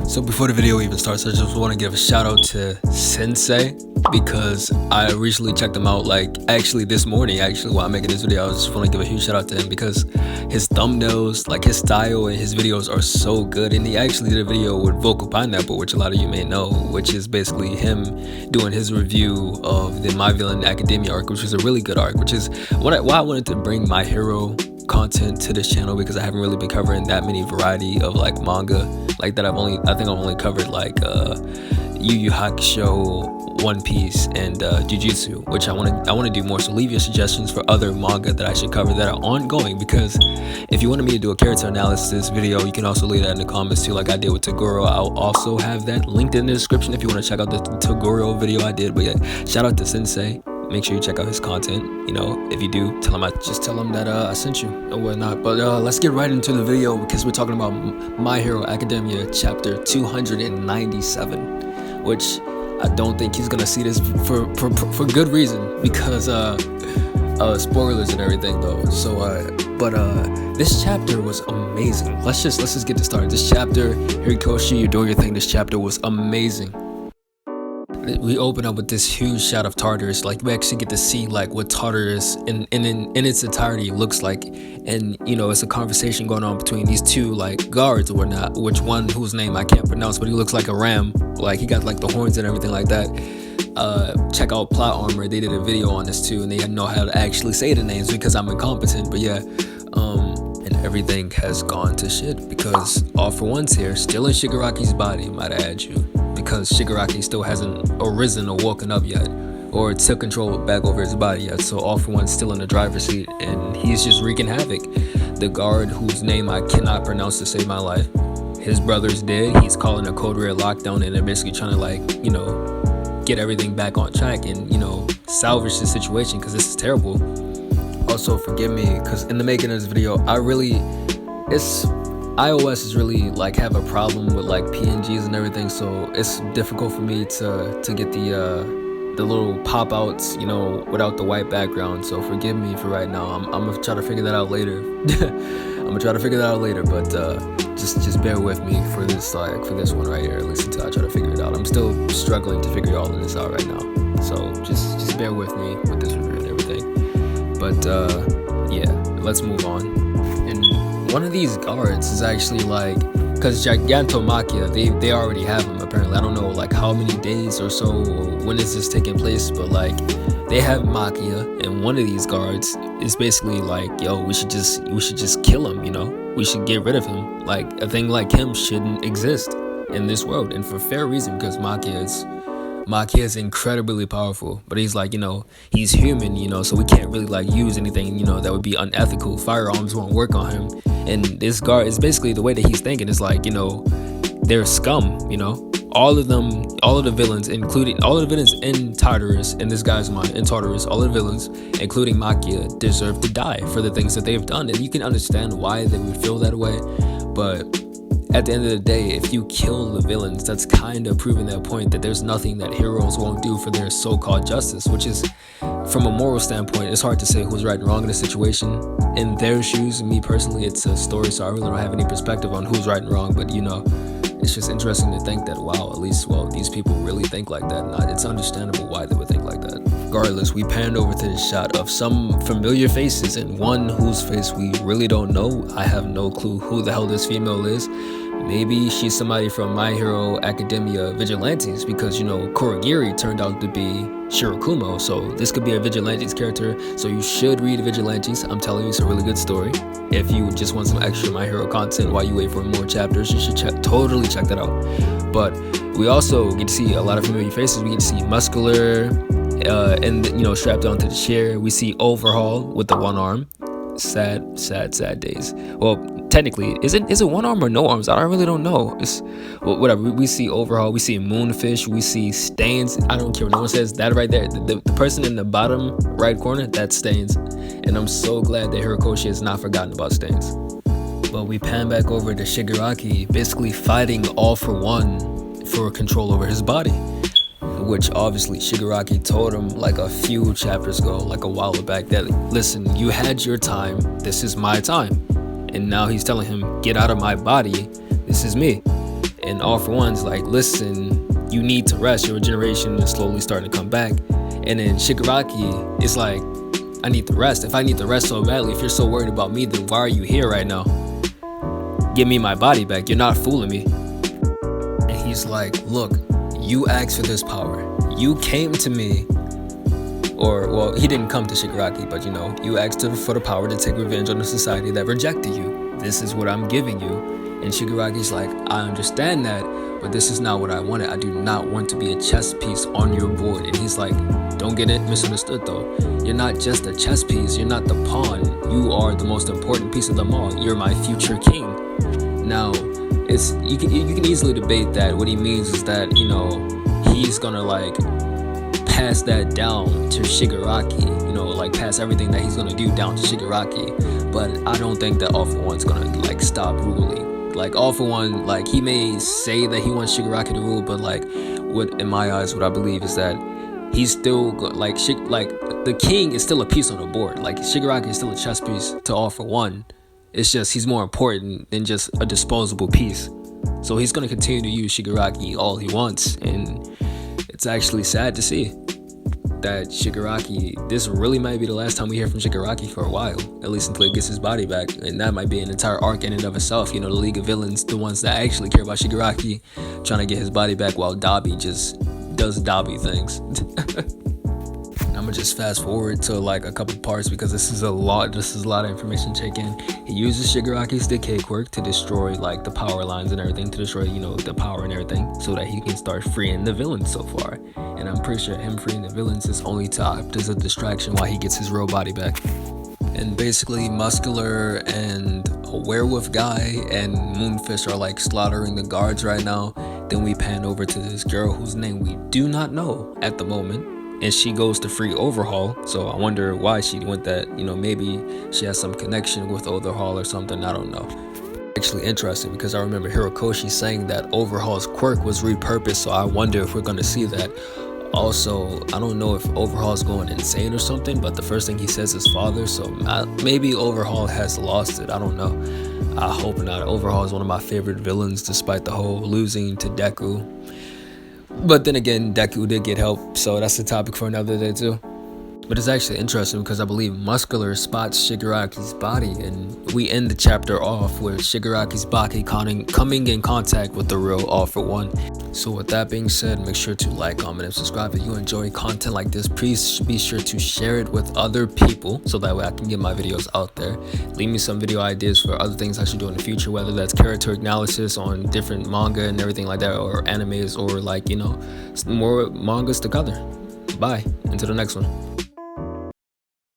So before the video even starts, I just want to give a shout out to Sensei, because I recently checked him out, like actually this morning, while I'm making this video. I just want to give a huge shout out to him because his thumbnails, like his style and his videos are so good. And he actually did a video with Vocal Pineapple, which a lot of you may know, which is basically him doing his review of the My Villain Academia arc, which is a really good arc, which is why I wanted to bring My Hero content to this channel, because I haven't really been covering that many variety of like manga like that. I think I've only covered like Yu Yu Hakusho, One Piece, and Jujutsu, which I want to do more. So leave your suggestions for other manga that I should cover that are ongoing, because if you wanted me to do a character analysis video, you can also leave that in the comments too, like I did with Toguro. I'll also have that linked in the description if you want to check out the Toguro video I did. But yeah, shout out to Sensei. Make sure you check out his content. You know, if you do, tell him that I sent you and whatnot. But let's get right into the video, because we're talking about My Hero Academia chapter 297, which I don't think he's gonna see this for good reason, because spoilers and everything though. So this chapter was amazing. Let's just get to start. This chapter, Horikoshi, you're doing your thing. This chapter was amazing. We open up with this huge shot of Tartarus. Like we actually get to see like what Tartarus in its entirety looks like, and you know, it's a conversation going on between these two like guards or whatnot, which one whose name I can't pronounce, but he looks like a ram, like he got like the horns and everything like that. Check out Plot Armor, they did a video on this too, and they know how to actually say the names because I'm incompetent. But yeah, and everything has gone to shit, because All For One's here, still in Shigaraki's body, might I add you, because Shigaraki still hasn't arisen or woken up yet, or took control back over his body yet. So All For One's still in the driver's seat, and he's just wreaking havoc. The guard whose name I cannot pronounce to save my life, his brother's dead. He's calling a code red lockdown, and they're basically trying to, like, you know, get everything back on track and, you know, salvage the situation, because this is terrible. Also, forgive me, because in the making of this video, iOS is really like have a problem with like PNGs and everything, so it's difficult for me to get the little pop outs, you know, without the white background. So forgive me for right now. I'm gonna try to figure that out later. But just bear with me for this one right here, at least until I try to figure it out. I'm still struggling to figure all of this out right now, so just bear with me with this review and everything. But yeah, let's move on. And one of these guards is actually like, because Gigantomachia, they already have him apparently. I don't know like how many days or so, or when is this taking place, but like they have Machia, and one of these guards is basically like, yo, we should just kill him, you know, we should get rid of him. Like a thing like him shouldn't exist in this world, and for fair reason, because Machia is incredibly powerful, but he's like, you know, he's human, you know, so we can't really like use anything, you know, that would be unethical. Firearms won't work on him. And this guard is basically, the way that he's thinking is like, you know, they're scum, you know, all of the villains, including all of the villains in Tartarus, in this guy's mind, in Tartarus, all of the villains, including Machia, deserve to die for the things that they've done. And you can understand why they would feel that way, but at the end of the day, if you kill the villains, that's kind of proving that point that there's nothing that heroes won't do for their so-called justice, which is, from a moral standpoint, it's hard to say who's right and wrong in a situation. In their shoes, me personally, it's a story, so I really don't have any perspective on who's right and wrong, but you know, it's just interesting to think that, wow, at least, well, these people really think like that, and it's understandable why they would think like that. Regardless, we panned over to the shot of some familiar faces, and one whose face we really don't know. I have no clue who the hell this female is. Maybe she's somebody from My Hero Academia Vigilantes, because, you know, Kurogiri turned out to be Shirakumo, so this could be a Vigilantes character, so you should read Vigilantes. I'm telling you, it's a really good story. If you just want some extra My Hero content while you wait for more chapters, you should totally check that out. But we also get to see a lot of familiar faces. We get to see Muscular, and, you know, strapped onto the chair. We see Overhaul with the one arm. Sad days. Well, technically, is it one arm or no arms? I really don't know. It's, well, whatever. We see Overhaul, we see Moonfish, we see Stains. I don't care what no one says. That right there, the person in the bottom right corner, that's Stains. And I'm so glad that Horikoshi has not forgotten about Stains. But we pan back over to Shigaraki, basically fighting All For One for control over his body, which obviously Shigaraki told him like a few chapters ago, like a while back, that listen, you had your time, this is my time. And now he's telling him, get out of my body, this is me. And All For One's like, listen, you need to rest. Your regeneration is slowly starting to come back. And then Shigaraki is like, I need to rest. If I need to rest so badly, if you're so worried about me, then why are you here right now? Give me my body back. You're not fooling me. And he's like, look, you asked for this power. You came to me. Or, well, he didn't come to Shigaraki, but you asked for the power to take revenge on the society that rejected you. This is what I'm giving you. And Shigaraki's like, I understand that, but this is not what I wanted. I do not want to be a chess piece on your board. And he's like, don't get it misunderstood though. You're not just a chess piece. You're not the pawn. You are the most important piece of them all. You're my future king. Now, you can easily debate that. What he means is that, he's gonna like pass that down to Shigaraki, like pass everything that he's gonna do down to Shigaraki. But I don't think that All For One's gonna like stop ruling. Like All For One, like he may say that he wants Shigaraki to rule, but like what in my eyes, what I believe is that he's still like the king is still a piece on the board. Like Shigaraki is still a chess piece to All For One. It's just he's more important than just a disposable piece. So he's gonna continue to use Shigaraki all he wants, and it's actually sad to see that Shigaraki, this really might be the last time we hear from Shigaraki for a while, at least until he gets his body back. And that might be an entire arc in and of itself. The League of Villains, the ones that actually care about Shigaraki, trying to get his body back while Dabi just does Dabi things. I'm gonna just fast forward to like a couple parts because this is a lot of information to take in. He uses Shigaraki's decay quirk to destroy like the power lines and everything, to destroy the power and everything, so that he can start freeing the villains so far. And I'm pretty sure him freeing the villains is only to act as a distraction while he gets his real body back. And basically Muscular and a werewolf guy and Moonfish are like slaughtering the guards right now. Then we pan over to this girl whose name we do not know at the moment, and she goes to free Overhaul. So I wonder why she went that. Maybe she has some connection with Overhaul or something. I don't know. Actually interesting because I remember Hirokoshi saying that Overhaul's quirk was repurposed, so I wonder if we're going to see that. Also, I don't know if Overhaul's going insane or something, but the first thing he says is father, so maybe Overhaul has lost it. I don't know. I hope not. Overhaul is one of my favorite villains despite the whole losing to Deku. But then again, Deku did get help, so that's a topic for another day too. But it's actually interesting because I believe Muscular spots Shigaraki's body, and we end the chapter off with Shigaraki's body coming in contact with the real All For One. So with that being said, make sure to like, comment, and subscribe if you enjoy content like this. Please be sure to share it with other people so that way I can get my videos out there. Leave me some video ideas for other things I should do in the future, whether that's character analysis on different manga and everything like that, or animes, or like more mangas to cover. Bye, until the next one.